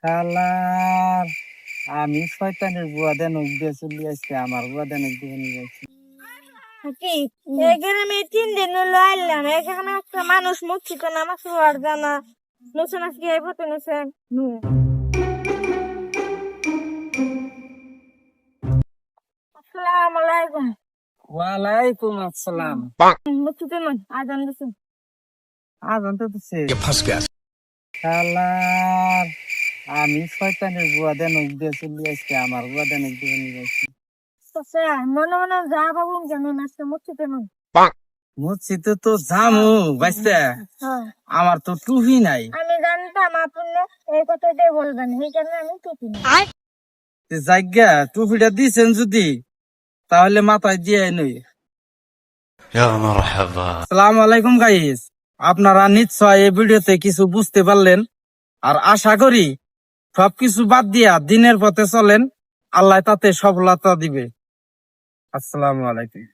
শালার আমি শয়তানের বুয়া দেন উঠে চলে আসছে, আমার বুয়া দেন উঠে নিয়ে যাচ্ছে। কি এখানে আমি 3 দিন হলো আইলাম, এখানে একটা মানুষ মুচ্ছি তো নামাজ পড়ার জানা নতুন আজকে এই পথে নেছেন। আসসালামু আলাইকুম। ওয়ালাইকুম আসসালাম। মুচ্ছি তো নয় আজান দিছেন। আজান তো দিচ্ছে। শালার আমি শয়তানের বুয়া দেন উঠে চলে আসছে, আমার বুয়া দেন উঠে নিয়ে যাচ্ছে। মনে মনে যা ভাবুন কেন আজকে মুচ্ছি তো নয়। মসজিদে তো জামু বাইস্তা, আমার তো টুপি নাই। আমি জানতাম আপনি এই কথাটাই বলবেন, সেই জন্য আমি টুপি নাই। জায়গা টুপিটা দিছেন যদি তাহলে মাথায় দিয়ে নই। আসসালামু আলাইকুম গাইস, আপনারা নিশ্চয় এই ভিডিওতে কিছু বুঝতে পারলেন, আর আশা করি সবকিছু বাদ দিয়া দিনের পথে চলেন, আল্লাহ তাতে সফলতা দিবে। আসসালামু আলাইকুম।